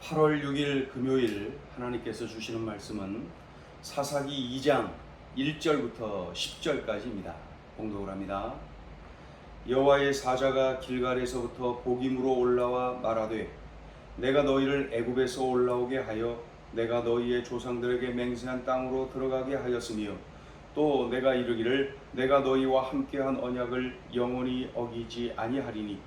8월 6일 금요일 하나님께서 주시는 말씀은 사사기 2장 1절부터 10절까지입니다. 봉독을 합니다. 여호와의 사자가 길갈에서부터 복임으로 올라와 말하되 내가 너희를 애굽에서 올라오게 하여 내가 너희의 조상들에게 맹세한 땅으로 들어가게 하였으며 또 내가 이르기를 내가 너희와 함께한 언약을 영원히 어기지 아니하리니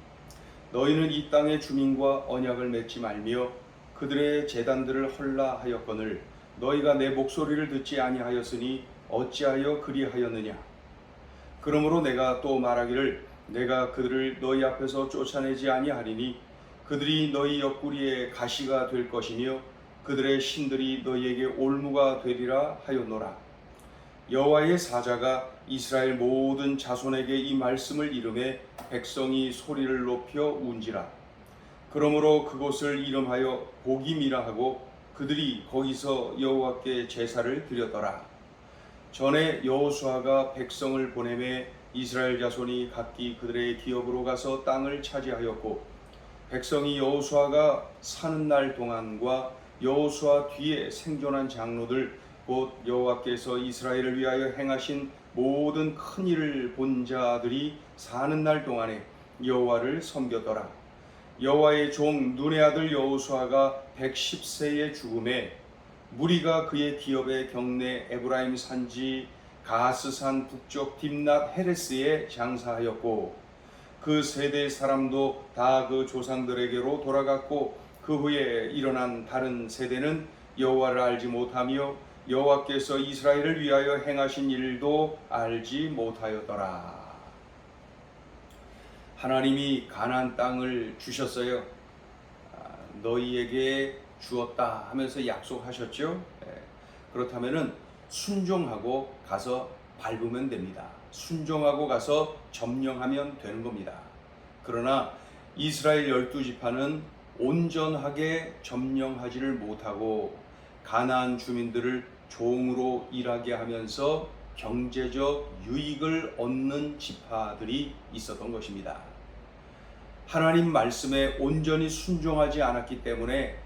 너희는 이 땅의 주민과 언약을 맺지 말며 그들의 제단들을 헐라 하였거늘 너희가 내 목소리를 듣지 아니하였으니 어찌하여 그리하였느냐. 그러므로 내가 또 말하기를 내가 그들을 너희 앞에서 쫓아내지 아니하리니 그들이 너희 옆구리에 가시가 될 것이며 그들의 신들이 너희에게 올무가 되리라 하였노라. 여호와의 사자가 이스라엘 모든 자손에게 이 말씀을 이르매 백성이 소리를 높여 운지라. 그러므로 그곳을 이름하여 복임이라 하고 그들이 거기서 여호와께 제사를 드렸더라. 전에 여호수아가 백성을 보내매 이스라엘 자손이 각기 그들의 기업으로 가서 땅을 차지하였고 백성이 여호수아가 사는 날 동안과 여호수아 뒤에 생존한 장로들 곧 여호와께서 이스라엘을 위하여 행하신 모든 큰 일을 본 자들이 사는 날 동안에 여호와를 섬겼더라. 여호와의 종 눈의 아들 여호수아가 110세의 죽음에 무리가 그의 기업의 경내 에브라임 산지 가스산 북쪽 딥낫 헤레스에 장사하였고 그 세대의 사람도 다 그 조상들에게로 돌아갔고 그 후에 일어난 다른 세대는 여호와를 알지 못하며 여호와께서 이스라엘을 위하여 행하신 일도 알지 못하였더라. 하나님이 가나안 땅을 주셨어요. 너희에게 주었다 하면서 약속하셨죠. 그렇다면은 순종하고 가서 밟으면 됩니다. 순종하고 가서 점령하면 되는 겁니다. 그러나 이스라엘 12지파는 온전하게 점령하지를 못하고 가나안 주민들을 종으로 일하게 하면서 경제적 유익을 얻는 지파들이 있었던 것입니다. 하나님 말씀에 온전히 순종하지 않았기 때문에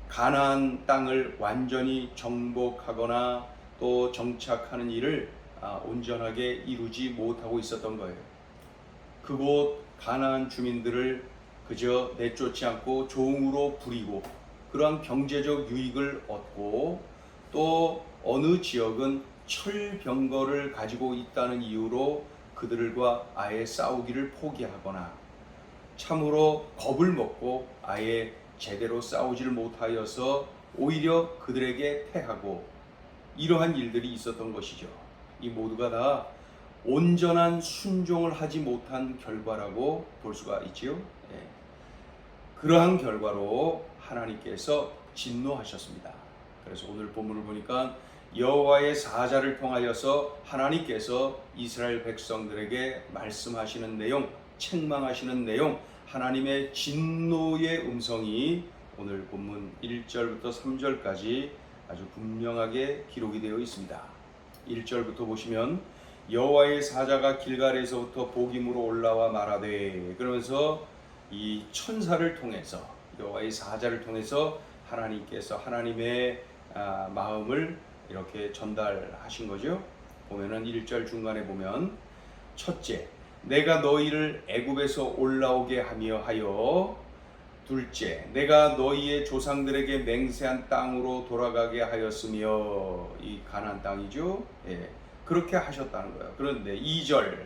가나안 땅을 완전히 정복하거나 또 정착하는 일을 온전하게 이루지 못하고 있었던 거예요. 그곳 가나안 주민들을 그저 내쫓지 않고 종으로 부리고 그러한 경제적 유익을 얻고 또 어느 지역은 철병거를 가지고 있다는 이유로 그들과 아예 싸우기를 포기하거나 참으로 겁을 먹고 아예 제대로 싸우지를 못하여서 오히려 그들에게 패하고 이러한 일들이 있었던 것이죠. 이 모두가 다 온전한 순종을 하지 못한 결과라고 볼 수가 있지요. 그러한 결과로 하나님께서 진노하셨습니다. 그래서 오늘 본문을 보니까 여호와의 사자를 통하여서 하나님께서 이스라엘 백성들에게 말씀하시는 내용, 책망하시는 내용, 하나님의 진노의 음성이 오늘 본문 1절부터 3절까지 아주 분명하게 기록이 되어 있습니다. 1절부터 보시면 여호와의 사자가 길갈에서부터 복임으로 올라와 말하되, 그러면서 이 천사를 통해서 여호와의 사자를 통해서 하나님께서 하나님의 마음을 이렇게 전달하신 거죠. 보면은 1절 중간에 보면 첫째, 내가 너희를 애굽에서 올라오게 하여 둘째, 내가 너희의 조상들에게 맹세한 땅으로 돌아가게 하였으며, 이 가나안 땅이죠. 그렇게 하셨다는 거예요. 그런데 2절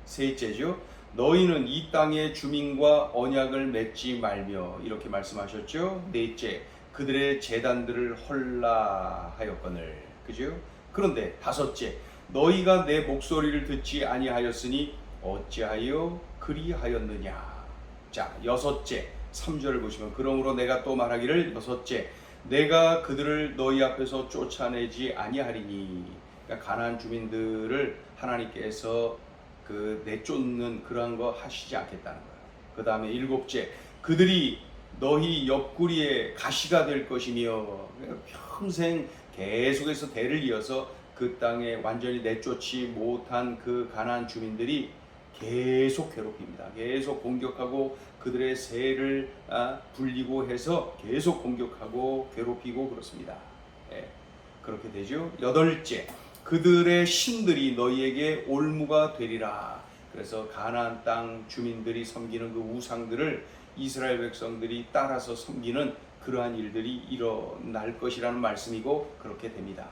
셋째죠. 너희는 이 땅의 주민과 언약을 맺지 말며, 이렇게 말씀하셨죠. 넷째, 그들의 제단들을 헐라 하였거늘. 그죠? 그런데 다섯째, 너희가 내 목소리를 듣지 아니하였으니 어찌하여 그리하였느냐. 자, 여섯째 3절을 보시면 그러므로 내가 또 말하기를 여섯째, 내가 그들을 너희 앞에서 쫓아내지 아니하리니. 그러니까 가나안 주민들을 하나님께서 내쫓는 그러한 거 하시지 않겠다는 거예요. 그 다음에 일곱째, 그들이 너희 옆구리에 가시가 될 것이며, 평생 계속해서 대를 이어서 그 땅에 완전히 내쫓지 못한 그 가나안 주민들이 계속 괴롭힙니다. 계속 공격하고 그들의 세를 불리고 해서 계속 공격하고 괴롭히고 그렇습니다. 예, 그렇게 되죠. 여덟째, 그들의 신들이 너희에게 올무가 되리라. 그래서 가나안 땅 주민들이 섬기는 그 우상들을 이스라엘 백성들이 따라서 섬기는 그러한 일들이 일어날 것이라는 말씀이고 그렇게 됩니다.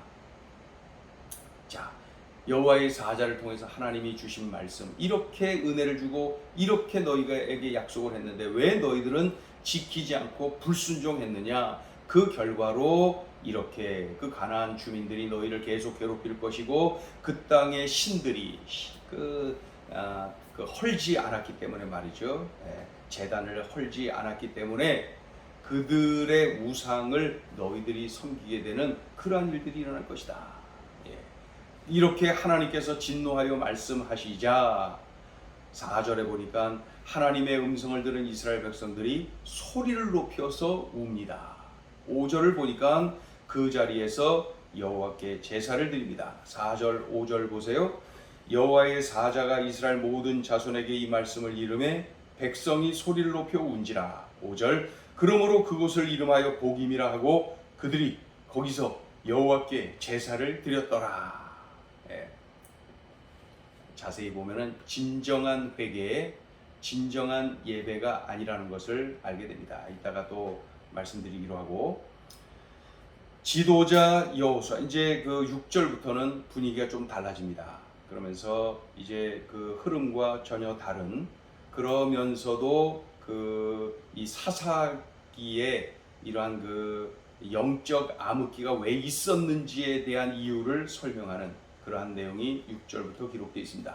자, 여호와의 사자를 통해서 하나님이 주신 말씀, 이렇게 은혜를 주고 이렇게 너희에게 약속을 했는데 왜 너희들은 지키지 않고 불순종했느냐? 그 결과로 이렇게 그 가나안 주민들이 너희를 계속 괴롭힐 것이고 그 땅의 신들이 헐지 않았기 때문에 말이죠. 제단을 헐지 않았기 때문에 그들의 우상을 너희들이 섬기게 되는 그러한 일들이 일어날 것이다. 이렇게 하나님께서 진노하여 말씀하시자 4절에 보니까 하나님의 음성을 들은 이스라엘 백성들이 소리를 높여서 웁니다. 5절을 보니까 그 자리에서 여호와께 제사를 드립니다. 4절 5절 보세요. 여호와의 사자가 이스라엘 모든 자손에게 이 말씀을 이르매 백성이 소리를 높여 운지라. 5절 그러므로 그곳을 이름하여 복임이라 하고 그들이 거기서 여호와께 제사를 드렸더라. 자세히 보면은 진정한 회개에 진정한 예배가 아니라는 것을 알게 됩니다. 이따가 또 말씀드리기로 하고, 지도자 여호수아, 이제 그 6절부터는 분위기가 좀 달라집니다. 그러면서 이제 그 흐름과 전혀 다른, 그러면서도 이 사사기에 이러한 그 영적 암흑기가 왜 있었는지에 대한 이유를 설명하는 그러한 내용이 6절부터 기록되어 있습니다.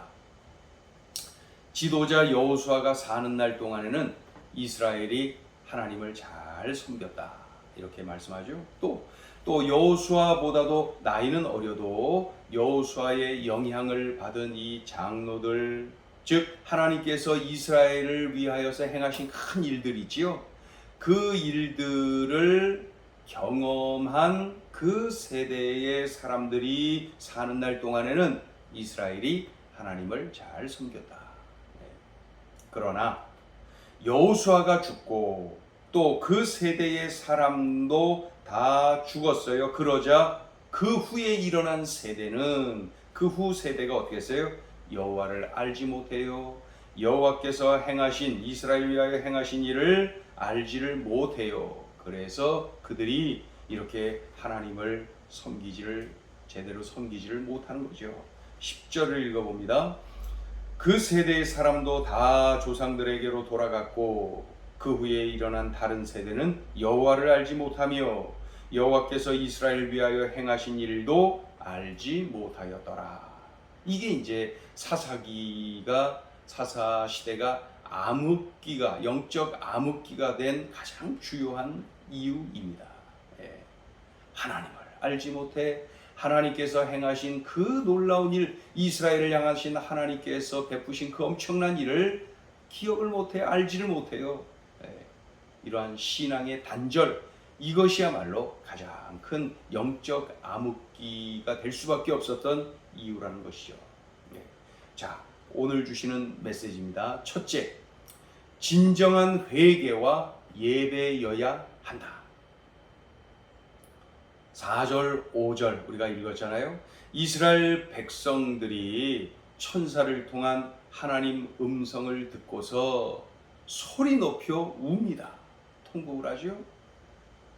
지도자 여호수아가 사는 날 동안에는 이스라엘이 하나님을 잘 섬겼다, 이렇게 말씀하죠. 또 여호수아보다도 나이는 어려도 여호수아의 영향을 받은 이 장로들, 즉 하나님께서 이스라엘을 위하여서 행하신 큰 일들이 있지요. 그 일들을 경험한 그 세대의 사람들이 사는 날 동안에는 이스라엘이 하나님을 잘 섬겼다. 그러나 여호수아가 죽고 또 그 세대의 사람도 다 죽었어요. 그러자 그 후에 일어난 세대는, 그 후 세대가 어떻게 했어요? 여호와를 알지 못해요. 여호와께서 행하신, 이스라엘 위하여 행하신 일을 알지를 못해요. 그래서 그들이 이렇게 하나님을 제대로 섬기지를 못하는 거죠. 10절을 읽어봅니다. 그 세대의 사람도 다 조상들에게로 돌아갔고 그 후에 일어난 다른 세대는 여호와를 알지 못하며 여호와께서 이스라엘 위하여 행하신 일도 알지 못하였더라. 이게 이제 사사 시대가 암흑기가, 영적 암흑기가 된 가장 주요한 이유입니다. 하나님을 알지 못해 하나님께서 행하신 그 놀라운 일, 이스라엘을 향하신 하나님께서 베푸신 그 엄청난 일을 기억을 못해, 알지를 못해요. 이러한 신앙의 단절, 이것이야말로 가장 큰 영적 암흑기가 될 수밖에 없었던 이유라는 것이죠. 자, 오늘 주시는 메시지입니다. 첫째, 진정한 회개와 예배여야 한다. 4절, 5절 우리가 읽었잖아요. 이스라엘 백성들이 천사를 통한 하나님 음성을 듣고서 소리 높여 웁니다. 통곡을 하죠.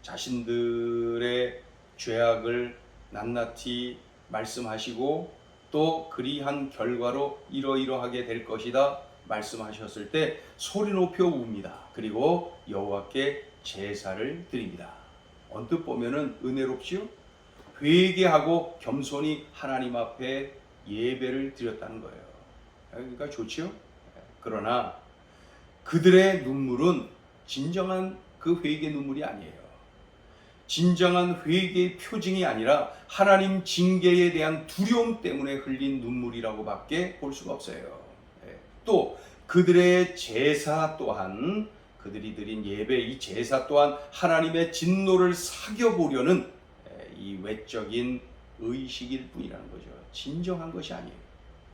자신들의 죄악을 낱낱이 말씀하시고 또 그리한 결과로 이러이러하게 될 것이다 말씀하셨을 때 소리 높여 웁니다. 그리고 여호와께 제사를 드립니다. 언뜻 보면은 은혜롭지요? 회개하고 겸손히 하나님 앞에 예배를 드렸다는 거예요. 그러니까 좋지요? 그러나 그들의 눈물은 진정한 그 회개 눈물이 아니에요. 진정한 회개의 표징이 아니라 하나님 징계에 대한 두려움 때문에 흘린 눈물이라고 밖에 볼 수가 없어요. 또 그들의 제사 또한, 그들이 드린 예배, 이 제사 또한 하나님의 진노를 사겨보려는 이 외적인 의식일 뿐이라는 거죠. 진정한 것이 아니에요.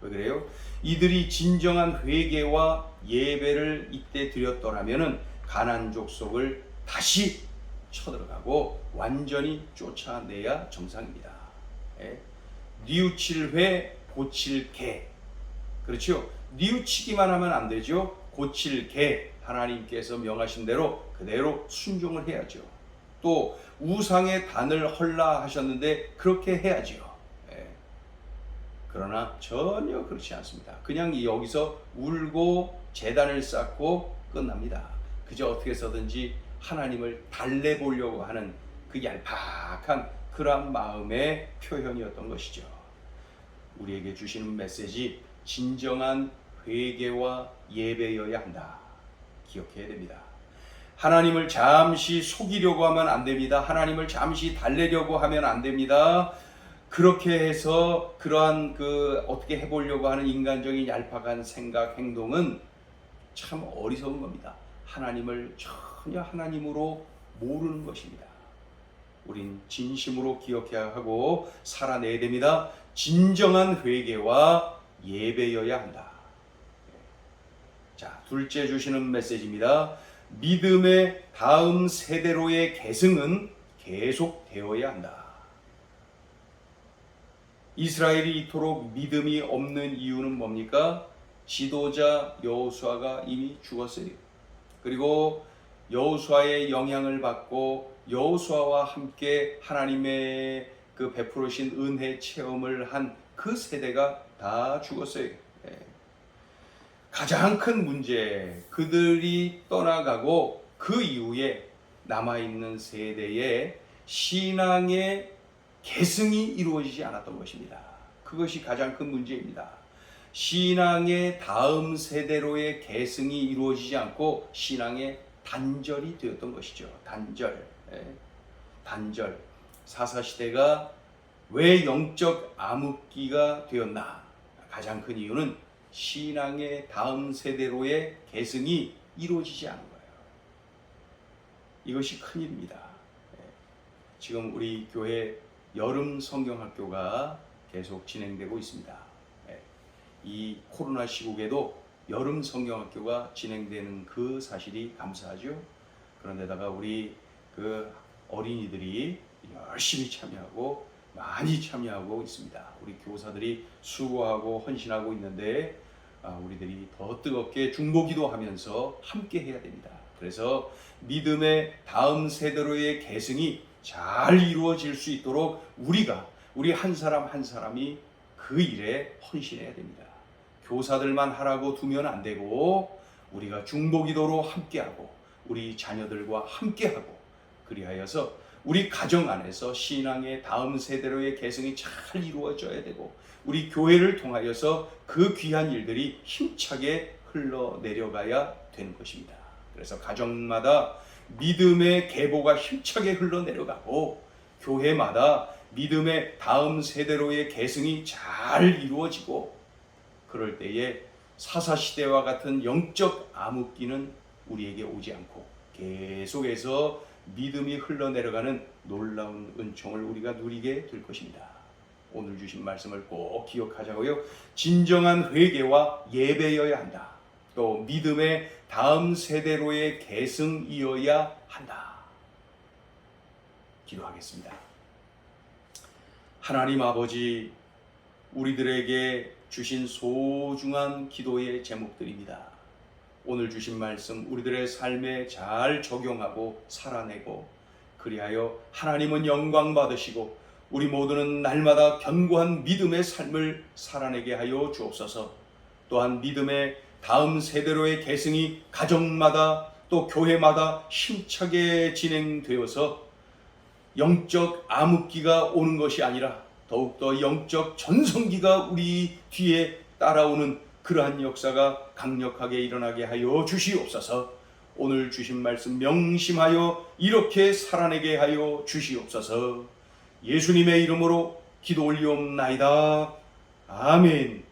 왜 그래요? 이들이 진정한 회개와 예배를 이때 드렸더라면은 가나안 족속을 다시 쳐들어가고 완전히 쫓아내야 정상입니다. 예? 뉘우칠 회 고칠 개. 그렇죠? 뉘우치기만 하면 안 되죠. 고칠 개. 하나님께서 명하신 대로 그대로 순종을 해야죠. 또 우상의 단을 헐라 하셨는데 그렇게 해야죠. 예. 그러나 전혀 그렇지 않습니다. 그냥 여기서 울고 제단을 쌓고 끝납니다. 그저 어떻게 해서든지 하나님을 달래보려고 하는 그 얄팍한 그러한 마음의 표현이었던 것이죠. 우리에게 주시는 메시지, 진정한 회개와 예배여야 한다. 기억해야 됩니다. 하나님을 잠시 속이려고 하면 안 됩니다. 하나님을 잠시 달래려고 하면 안 됩니다. 그렇게 해서 그러한 어떻게 해보려고 하는 인간적인 얄팍한 생각, 행동은 참 어리석은 겁니다. 하나님을 전혀 하나님으로 모르는 것입니다. 우린 진심으로 기억해야 하고 살아내야 됩니다. 진정한 회개와 예배여야 한다. 자, 둘째 주시는 메시지입니다. 믿음의 다음 세대로의 계승은 계속되어야 한다. 이스라엘이 이토록 믿음이 없는 이유는 뭡니까? 지도자 여호수아가 이미 죽었어요. 그리고 여호수아의 영향을 받고 여호수아와 함께 하나님의 그 베푸르신 은혜 체험을 한 그 세대가 다 죽었어요. 가장 큰 문제, 그들이 떠나가고 그 이후에 남아있는 세대의 신앙의 계승이 이루어지지 않았던 것입니다. 그것이 가장 큰 문제입니다. 신앙의 다음 세대로의 계승이 이루어지지 않고 신앙의 단절이 되었던 것이죠. 단절. 단절. 사사시대가 왜 영적 암흑기가 되었나? 가장 큰 이유는 신앙의 다음 세대로의 계승이 이루어지지 않은 거예요. 이것이 큰일입니다. 지금 우리 교회 여름 성경학교가 계속 진행되고 있습니다. 이 코로나 시국에도 여름 성경학교가 진행되는 그 사실이 감사하죠. 그런데다가 우리 그 어린이들이 열심히 참여하고 많이 참여하고 있습니다. 우리 교사들이 수고하고 헌신하고 있는데 우리들이 더 뜨겁게 중보기도 하면서 함께 해야 됩니다. 그래서 믿음의 다음 세대로의 계승이 잘 이루어질 수 있도록 우리 한 사람 한 사람이 그 일에 헌신해야 됩니다. 교사들만 하라고 두면 안 되고 우리가 중보기도로 함께하고 우리 자녀들과 함께하고 그리하여서 우리 가정 안에서 신앙의 다음 세대로의 계승이 잘 이루어져야 되고 우리 교회를 통하여서 그 귀한 일들이 힘차게 흘러내려가야 되는 것입니다. 그래서 가정마다 믿음의 계보가 힘차게 흘러내려가고 교회마다 믿음의 다음 세대로의 계승이 잘 이루어지고 그럴 때에 사사시대와 같은 영적 암흑기는 우리에게 오지 않고 계속해서 믿음이 흘러내려가는 놀라운 은총을 우리가 누리게 될 것입니다. 오늘 주신 말씀을 꼭 기억하자고요. 진정한 회개와 예배여야 한다. 또 믿음의 다음 세대로의 계승이어야 한다. 기도하겠습니다. 하나님 아버지, 우리들에게 주신 소중한 기도의 제목들입니다. 오늘 주신 말씀 우리들의 삶에 잘 적용하고 살아내고 그리하여 하나님은 영광 받으시고 우리 모두는 날마다 견고한 믿음의 삶을 살아내게 하여 주옵소서. 또한 믿음의 다음 세대로의 계승이 가정마다 또 교회마다 힘차게 진행되어서 영적 암흑기가 오는 것이 아니라 더욱더 영적 전성기가 우리 뒤에 따라오는 그러한 역사가 강력하게 일어나게 하여 주시옵소서. 오늘 주신 말씀 명심하여 이렇게 살아내게 하여 주시옵소서. 예수님의 이름으로 기도 올리옵나이다. 아멘.